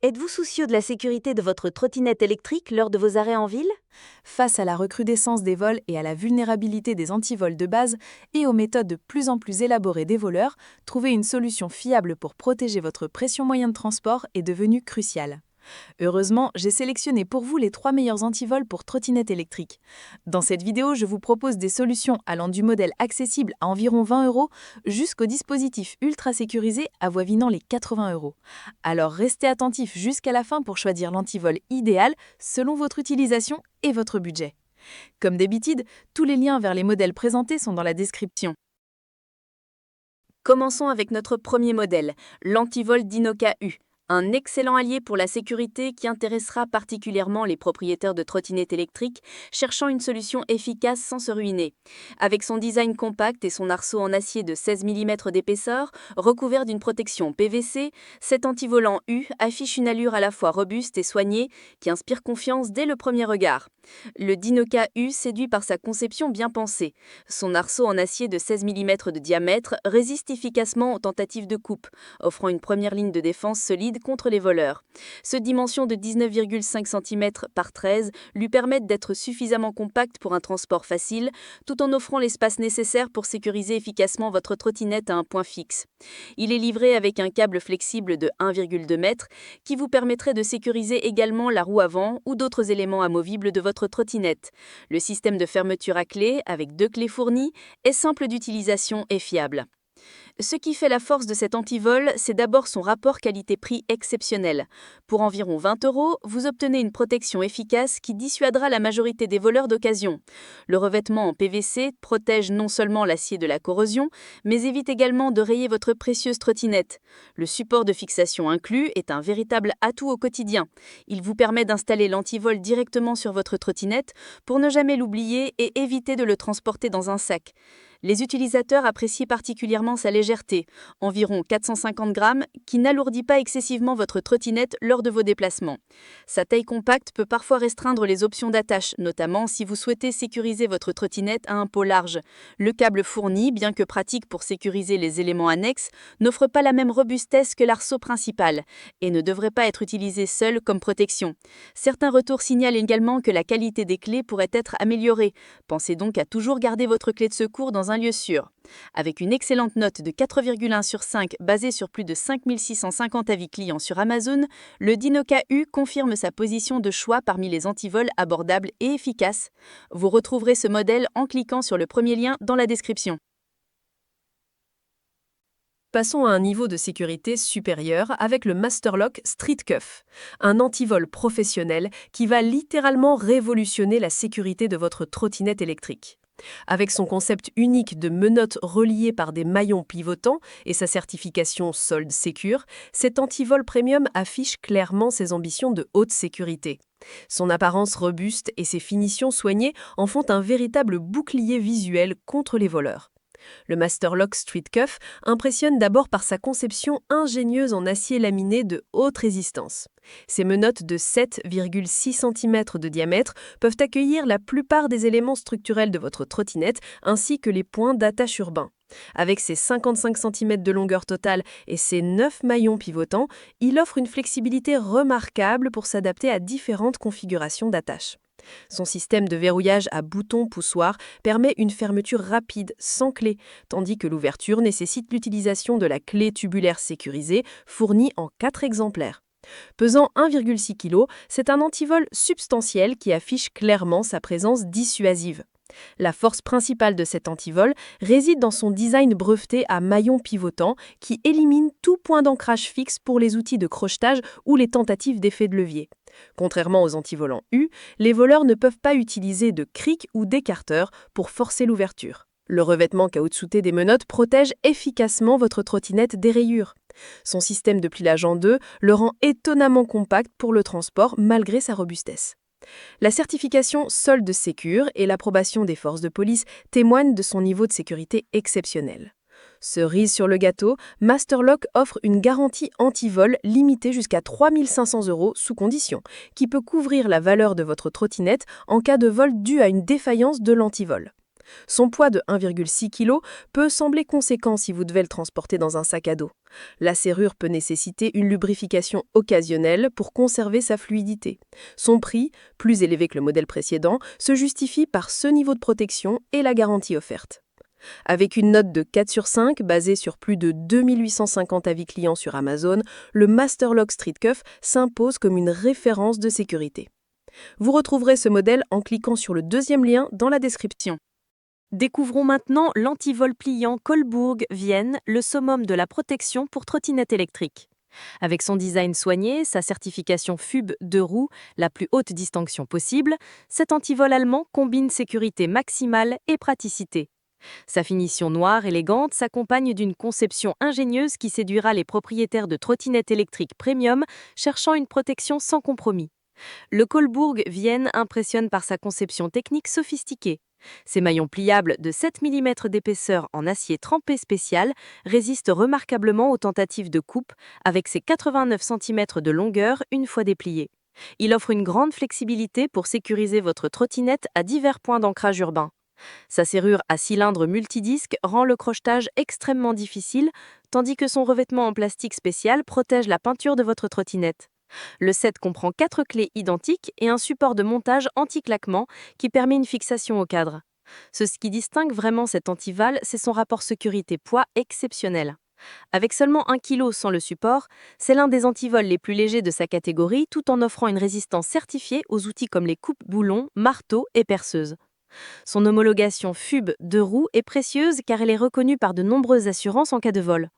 Êtes-vous soucieux de la sécurité de votre trottinette électrique lors de vos arrêts en ville? Face à la recrudescence des vols et à la vulnérabilité des antivols de base et aux méthodes de plus en plus élaborées des voleurs, trouver une solution fiable pour protéger votre précieux moyen de transport est devenu crucial. Heureusement, j'ai sélectionné pour vous les 3 meilleurs antivols pour trottinettes électriques. Dans cette vidéo, je vous propose des solutions allant du modèle accessible à environ 20 € jusqu'au dispositif ultra sécurisé avoisinant les 80 €. Alors restez attentifs jusqu'à la fin pour choisir l'antivol idéal selon votre utilisation et votre budget. Comme d'habitude, tous les liens vers les modèles présentés sont dans la description. Commençons avec notre premier modèle, l'antivol Dinoca U. Un excellent allié pour la sécurité qui intéressera particulièrement les propriétaires de trottinettes électriques cherchant une solution efficace sans se ruiner. Avec son design compact et son arceau en acier de 16 mm d'épaisseur, recouvert d'une protection PVC, cet antivolant U affiche une allure à la fois robuste et soignée qui inspire confiance dès le premier regard. Le Dinoca U séduit par sa conception bien pensée. Son arceau en acier de 16 mm de diamètre résiste efficacement aux tentatives de coupe, offrant une première ligne de défense solide contre les voleurs. Ce dimension de 19,5 cm par 13 lui permettent d'être suffisamment compact pour un transport facile, tout en offrant l'espace nécessaire pour sécuriser efficacement votre trottinette à un point fixe. Il est livré avec un câble flexible de 1,2 m qui vous permettrait de sécuriser également la roue avant ou d'autres éléments amovibles de votre trottinette. Le système de fermeture à clé, avec 2 clés fournies, est simple d'utilisation et fiable. Ce qui fait la force de cet antivol, c'est d'abord son rapport qualité-prix exceptionnel. Pour environ 20 €, vous obtenez une protection efficace qui dissuadera la majorité des voleurs d'occasion. Le revêtement en PVC protège non seulement l'acier de la corrosion, mais évite également de rayer votre précieuse trottinette. Le support de fixation inclus est un véritable atout au quotidien. Il vous permet d'installer l'antivol directement sur votre trottinette pour ne jamais l'oublier et éviter de le transporter dans un sac. Les utilisateurs apprécient particulièrement sa légèreté, environ 450 grammes, qui n'alourdit pas excessivement votre trottinette lors de vos déplacements. Sa taille compacte peut parfois restreindre les options d'attache, notamment si vous souhaitez sécuriser votre trottinette à un pot large. Le câble fourni, bien que pratique pour sécuriser les éléments annexes, n'offre pas la même robustesse que l'arceau principal et ne devrait pas être utilisé seul comme protection. Certains retours signalent également que la qualité des clés pourrait être améliorée. Pensez donc à toujours garder votre clé de secours dans un lieu sûr. Avec une excellente note de 4,1 sur 5 basée sur plus de 5650 avis clients sur Amazon, le Dinoca U confirme sa position de choix parmi les antivols abordables et efficaces. Vous retrouverez ce modèle en cliquant sur le premier lien dans la description. Passons à un niveau de sécurité supérieur avec le Masterlock Street Cuff, un antivol professionnel qui va littéralement révolutionner la sécurité de votre trottinette électrique. Avec son concept unique de menottes reliées par des maillons pivotants et sa certification Solid Secure, cet antivol premium affiche clairement ses ambitions de haute sécurité. Son apparence robuste et ses finitions soignées en font un véritable bouclier visuel contre les voleurs. Le Masterlock Street Cuff impressionne d'abord par sa conception ingénieuse en acier laminé de haute résistance. Ses menottes de 7,6 cm de diamètre peuvent accueillir la plupart des éléments structurels de votre trottinette ainsi que les points d'attache urbains. Avec ses 55 cm de longueur totale et ses 9 maillons pivotants, il offre une flexibilité remarquable pour s'adapter à différentes configurations d'attache. Son système de verrouillage à bouton poussoir permet une fermeture rapide, sans clé, tandis que l'ouverture nécessite l'utilisation de la clé tubulaire sécurisée, fournie en 4 exemplaires. Pesant 1,6 kg, c'est un antivol substantiel qui affiche clairement sa présence dissuasive. La force principale de cet antivol réside dans son design breveté à maillons pivotants qui élimine tout point d'ancrage fixe pour les outils de crochetage ou les tentatives d'effet de levier. Contrairement aux antivolants U, les voleurs ne peuvent pas utiliser de cric ou d'écarteur pour forcer l'ouverture. Le revêtement caoutchouté des menottes protège efficacement votre trottinette des rayures. Son système de pliage en deux le rend étonnamment compact pour le transport malgré sa robustesse. La certification Solid Secure et l'approbation des forces de police témoignent de son niveau de sécurité exceptionnel. Cerise sur le gâteau, Masterlock offre une garantie anti-vol limitée jusqu'à 3 500 € sous condition, qui peut couvrir la valeur de votre trottinette en cas de vol dû à une défaillance de l'antivol. Son poids de 1,6 kg peut sembler conséquent si vous devez le transporter dans un sac à dos. La serrure peut nécessiter une lubrification occasionnelle pour conserver sa fluidité. Son prix, plus élevé que le modèle précédent, se justifie par ce niveau de protection et la garantie offerte. Avec une note de 4 sur 5 basée sur plus de 2850 avis clients sur Amazon, le Masterlock Street Cuff s'impose comme une référence de sécurité. Vous retrouverez ce modèle en cliquant sur le deuxième lien dans la description. Découvrons maintenant l'antivol pliant Kohlburg Vienne, le summum de la protection pour trottinette électrique. Avec son design soigné, sa certification FUB 2 roues, la plus haute distinction possible, cet antivol allemand combine sécurité maximale et praticité. Sa finition noire élégante s'accompagne d'une conception ingénieuse qui séduira les propriétaires de trottinettes électriques premium cherchant une protection sans compromis. Le Kohlburg Vienne impressionne par sa conception technique sophistiquée. Ses maillons pliables de 7 mm d'épaisseur en acier trempé spécial résistent remarquablement aux tentatives de coupe avec ses 89 cm de longueur une fois dépliés. Il offre une grande flexibilité pour sécuriser votre trottinette à divers points d'ancrage urbain. Sa serrure à cylindre multidisque rend le crochetage extrêmement difficile, tandis que son revêtement en plastique spécial protège la peinture de votre trottinette. Le set comprend 4 clés identiques et un support de montage anti-claquement qui permet une fixation au cadre. Ce qui distingue vraiment cet antival, c'est son rapport sécurité-poids exceptionnel. Avec seulement 1 kg sans le support, c'est l'un des antivols les plus légers de sa catégorie tout en offrant une résistance certifiée aux outils comme les coupes-boulons, marteaux et perceuses. Son homologation FUB 2 roues est précieuse car elle est reconnue par de nombreuses assurances en cas de vol.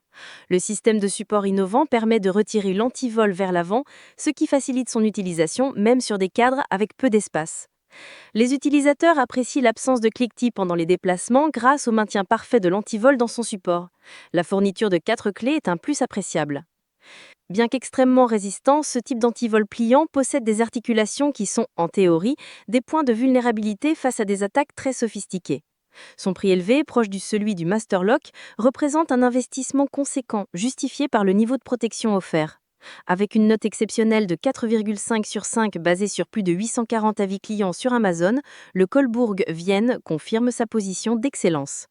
Le système de support innovant permet de retirer l'antivol vers l'avant, ce qui facilite son utilisation même sur des cadres avec peu d'espace. Les utilisateurs apprécient l'absence de cliquetis pendant les déplacements grâce au maintien parfait de l'antivol dans son support. La fourniture de 4 clés est un plus appréciable. Bien qu'extrêmement résistant, ce type d'antivol pliant possède des articulations qui sont, en théorie, des points de vulnérabilité face à des attaques très sophistiquées. Son prix élevé, proche de celui du Masterlock, représente un investissement conséquent, justifié par le niveau de protection offert. Avec une note exceptionnelle de 4,5 sur 5 basée sur plus de 840 avis clients sur Amazon, le Kohlburg Vienne confirme sa position d'excellence.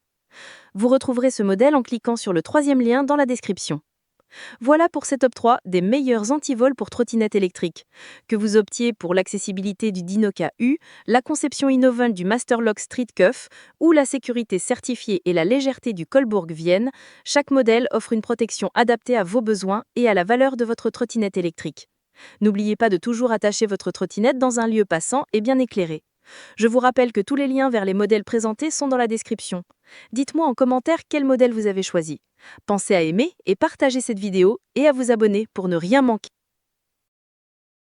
Vous retrouverez ce modèle en cliquant sur le troisième lien dans la description. Voilà pour ces top 3 des meilleurs antivols pour trottinettes électriques. Que vous optiez pour l'accessibilité du Dinoca U, la conception innovante du Masterlock Street Cuff ou la sécurité certifiée et la légèreté du Kohlburg Vienne, chaque modèle offre une protection adaptée à vos besoins et à la valeur de votre trottinette électrique. N'oubliez pas de toujours attacher votre trottinette dans un lieu passant et bien éclairé. Je vous rappelle que tous les liens vers les modèles présentés sont dans la description. Dites-moi en commentaire quel modèle vous avez choisi. Pensez à aimer et partager cette vidéo et à vous abonner pour ne rien manquer.